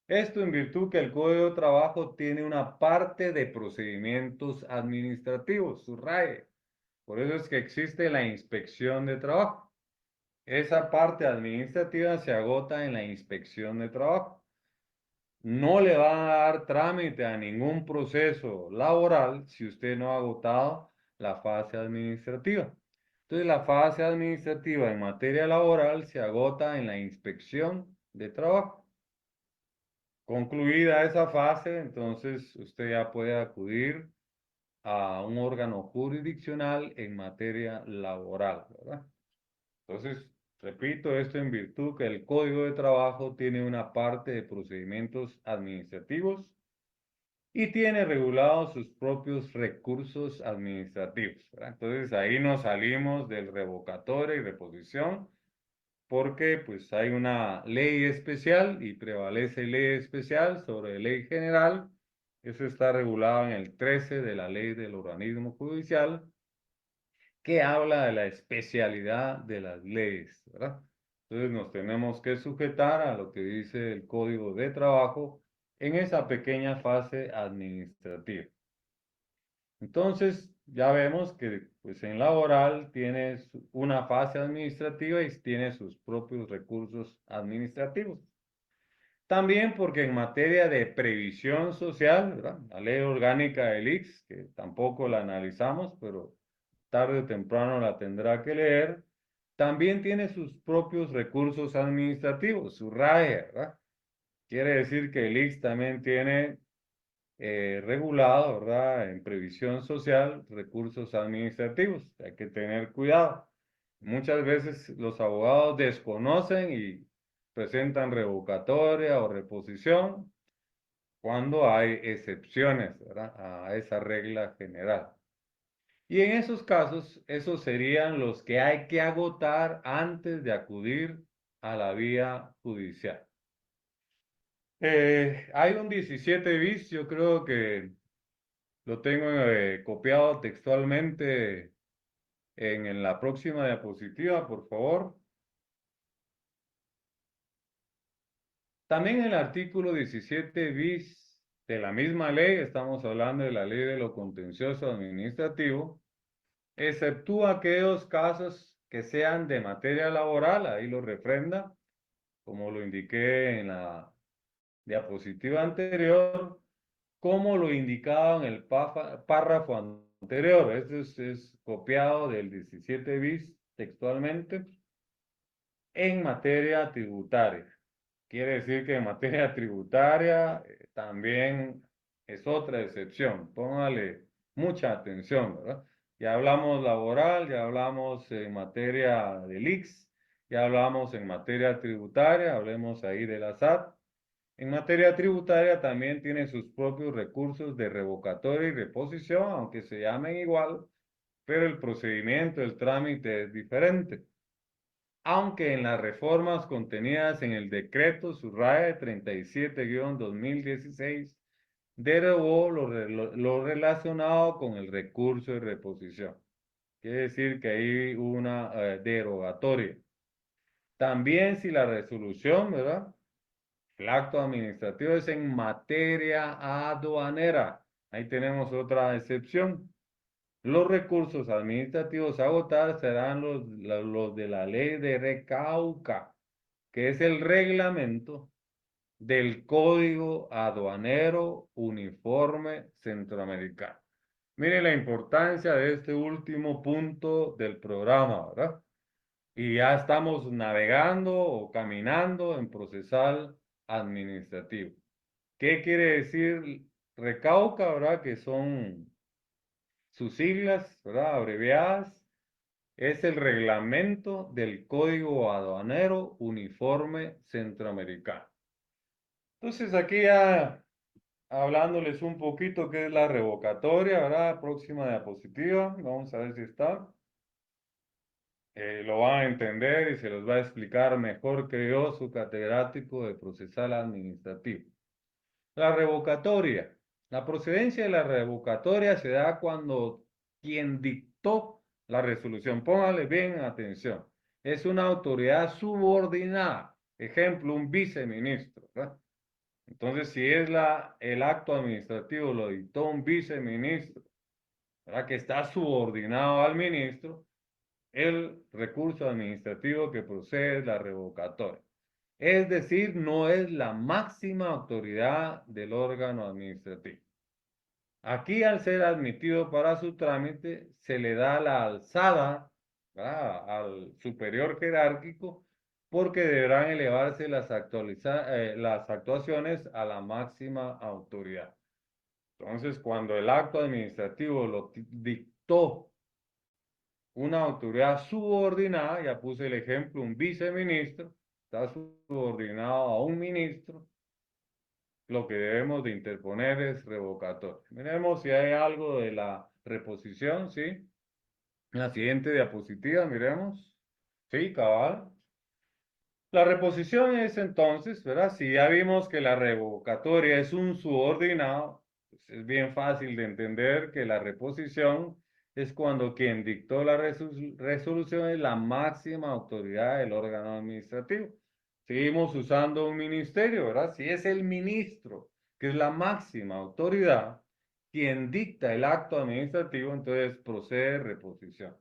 Esto en virtud que el Código de Trabajo tiene una parte de procedimientos administrativos, subraye. Por eso es que existe la inspección de trabajo. Esa parte administrativa se agota en la inspección de trabajo. No le va a dar trámite a ningún proceso laboral si usted no ha agotado la fase administrativa. Entonces, la fase administrativa en materia laboral se agota en la inspección de trabajo. Concluida esa fase, entonces usted ya puede acudir a un órgano jurisdiccional en materia laboral, ¿verdad? Entonces, repito, esto en virtud que el Código de Trabajo tiene una parte de procedimientos administrativos y tiene regulados sus propios recursos administrativos, ¿verdad? Entonces, ahí nos salimos del revocatoria y reposición porque pues hay una ley especial y prevalece ley especial sobre ley general. Eso está regulado en el 13 de la ley del organismo judicial, que habla de la especialidad de las leyes, ¿verdad? Entonces nos tenemos que sujetar a lo que dice el Código de Trabajo en esa pequeña fase administrativa. Entonces, ya vemos que pues, en laboral tienes una fase administrativa y tiene sus propios recursos administrativos. También porque en materia de previsión social, ¿verdad? La ley orgánica del IX, que tampoco la analizamos, pero tarde o temprano la tendrá que leer, también tiene sus propios recursos administrativos, su RAE, ¿verdad? Quiere decir que el IX también tiene regulado, ¿verdad? En previsión social, recursos administrativos. Hay que tener cuidado. Muchas veces los abogados desconocen y presentan revocatoria o reposición cuando hay excepciones, ¿verdad? A esa regla general. Y en esos casos, esos serían los que hay que agotar antes de acudir a la vía judicial. Hay un 17 bis, yo creo que lo tengo copiado textualmente en la próxima diapositiva, por favor. También el artículo 17 bis de la misma ley, estamos hablando de la ley de lo contencioso administrativo, exceptúa aquellos casos que sean de materia laboral, ahí lo refrenda, como lo indiqué en la diapositiva anterior, como lo indicaba en el párrafo anterior. Esto es copiado del 17 bis textualmente en materia tributaria. Quiere decir que en materia tributaria también es otra excepción. Póngale mucha atención, ¿verdad? Ya hablamos laboral, ya hablamos en materia del IX, ya hablamos en materia tributaria, hablemos ahí de la SAT. En materia tributaria también tiene sus propios recursos de revocatoria y reposición, aunque se llamen igual, pero el procedimiento, el trámite es diferente. Aunque en las reformas contenidas en el decreto SURAE 37-2016 derogó lo relacionado con el recurso de reposición. Quiere decir que hay una derogatoria. También si la resolución, ¿verdad? El acto administrativo es en materia aduanera. Ahí tenemos otra excepción. Los recursos administrativos a agotar serán los de la ley de Recauca, que es el reglamento del Código Aduanero Uniforme Centroamericano. Mire la importancia de este último punto del programa, ¿verdad? Y ya estamos navegando o caminando en procesal administrativo. ¿Qué quiere decir Recauca, verdad? Que son sus siglas, ¿verdad? Abreviadas. Es el reglamento del Código Aduanero Uniforme Centroamericano. Entonces aquí ya hablándoles un poquito qué es la revocatoria, ¿verdad? Próxima diapositiva, vamos a ver si está. Lo van a entender y se los va a explicar mejor que yo su catedrático de procesal administrativo. La revocatoria. La procedencia de la revocatoria se da cuando quien dictó la resolución, póngale bien atención, es una autoridad subordinada. Ejemplo, un viceministro, ¿verdad? Entonces, si es el acto administrativo lo dictó un viceministro, ¿verdad? Que está subordinado al ministro, el recurso administrativo que procede es la revocatoria. Es decir, no es la máxima autoridad del órgano administrativo. Aquí, al ser admitido para su trámite, se le da la alzada, ¿verdad?, al superior jerárquico, porque deberán elevarse las actuaciones a la máxima autoridad. Entonces, cuando el acto administrativo lo dictó una autoridad subordinada, ya puse el ejemplo, un viceministro, está subordinado a un ministro, lo que debemos de interponer es revocatoria. Miremos si hay algo de la reposición, ¿sí? En la siguiente diapositiva, miremos. Sí, cabal. La reposición es entonces, ¿verdad? Si ya vimos que la revocatoria es un subordinado, pues es bien fácil de entender que la reposición es cuando quien dictó la resolución es la máxima autoridad del órgano administrativo. Seguimos usando un ministerio, ¿verdad? Si es el ministro, que es la máxima autoridad, quien dicta el acto administrativo, entonces procede reposición.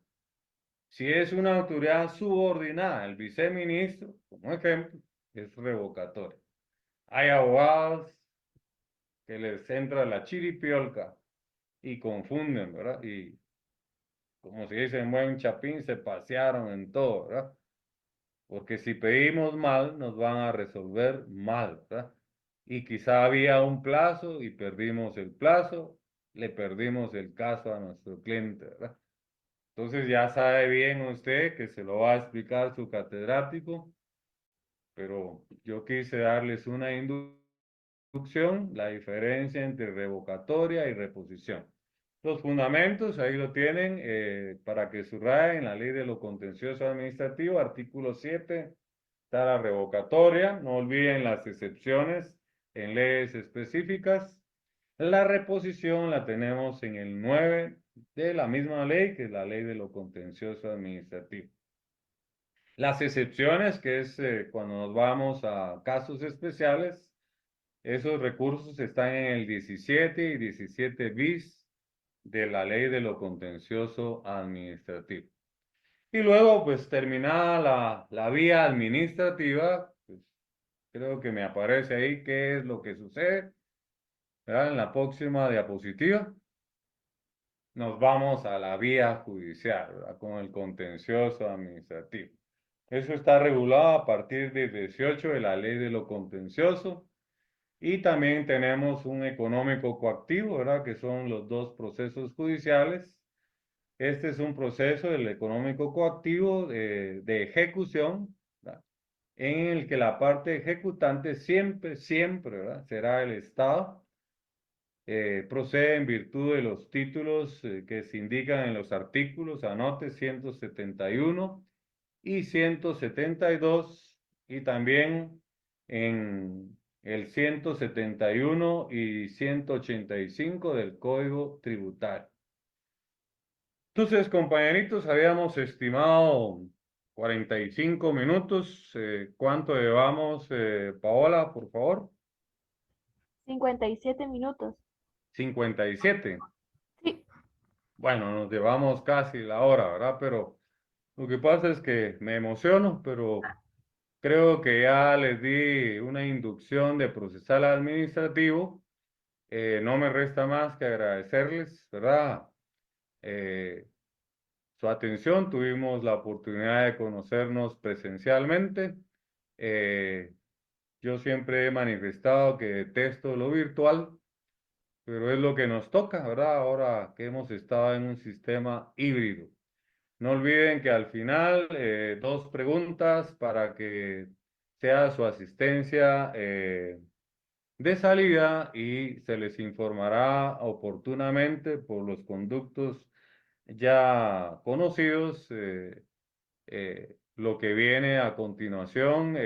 Si es una autoridad subordinada, el viceministro, como ejemplo, es revocatoria. Hay abogados que les entra la chiripiolca y confunden, ¿verdad? Y como se dice en buen chapín, se pasearon en todo, ¿verdad? Porque si pedimos mal, nos van a resolver mal, ¿verdad? Y quizá había un plazo y perdimos el plazo, le perdimos el caso a nuestro cliente, ¿verdad? Entonces ya sabe bien usted que se lo va a explicar su catedrático, pero yo quise darles una inducción, la diferencia entre revocatoria y reposición. Los fundamentos, ahí lo tienen, para que subrayen la ley de lo contencioso administrativo, artículo 7, está la revocatoria, no olviden las excepciones en leyes específicas. La reposición la tenemos en el 9 de la misma ley, que es la ley de lo contencioso administrativo. Las excepciones, que es cuando nos vamos a casos especiales, esos recursos están en el 17 y 17 bis de la ley de lo contencioso administrativo. Y luego, pues terminada la vía administrativa, pues creo que me aparece ahí qué es lo que sucede, ¿verdad? En la próxima diapositiva nos vamos a la vía judicial, ¿verdad? Con el contencioso administrativo. Eso está regulado a partir del 18 de la ley de lo contencioso. Y también tenemos un económico coactivo, ¿verdad? Que son los dos procesos judiciales. Este es un proceso del económico coactivo de ejecución, ¿verdad? En el que la parte ejecutante siempre, ¿verdad? Será el Estado. Procede en virtud de los títulos que se indican en los artículos, anote 171 y 172, y también en el 171 y 185 del Código Tributario. Entonces, compañeritos, habíamos estimado 45 minutos. ¿Cuánto llevamos, Paola, por favor? 57 minutos. 57. Sí. Bueno, nos llevamos casi la hora, ¿verdad? Pero lo que pasa es que me emociono, pero creo que ya les di una inducción de procesal administrativo. No me resta más que agradecerles, ¿verdad? Eh, Su atención. Tuvimos la oportunidad de conocernos presencialmente. Eh, yo siempre he manifestado que detesto lo virtual, pero es lo que nos toca, ¿verdad? Ahora que hemos estado en un sistema híbrido. No olviden que al final, dos preguntas para que sea su asistencia de salida, y se les informará oportunamente por los conductos ya conocidos, lo que viene a continuación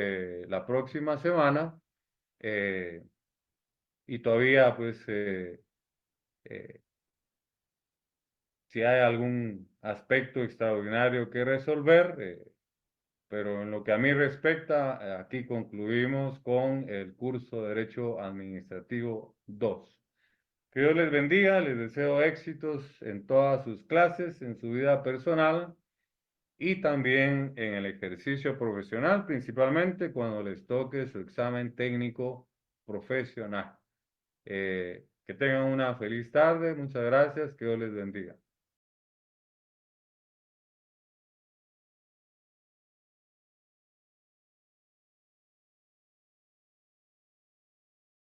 la próxima semana. eh, y todavía, pues, eh, si hay algún aspecto extraordinario que resolver, pero en lo que a mí respecta, aquí concluimos con el curso de Derecho Administrativo 2. Que Dios les bendiga, les deseo éxitos en todas sus clases, en su vida personal y también en el ejercicio profesional, principalmente cuando les toque su examen técnico profesional. Que tengan una feliz tarde, muchas gracias, que Dios les bendiga.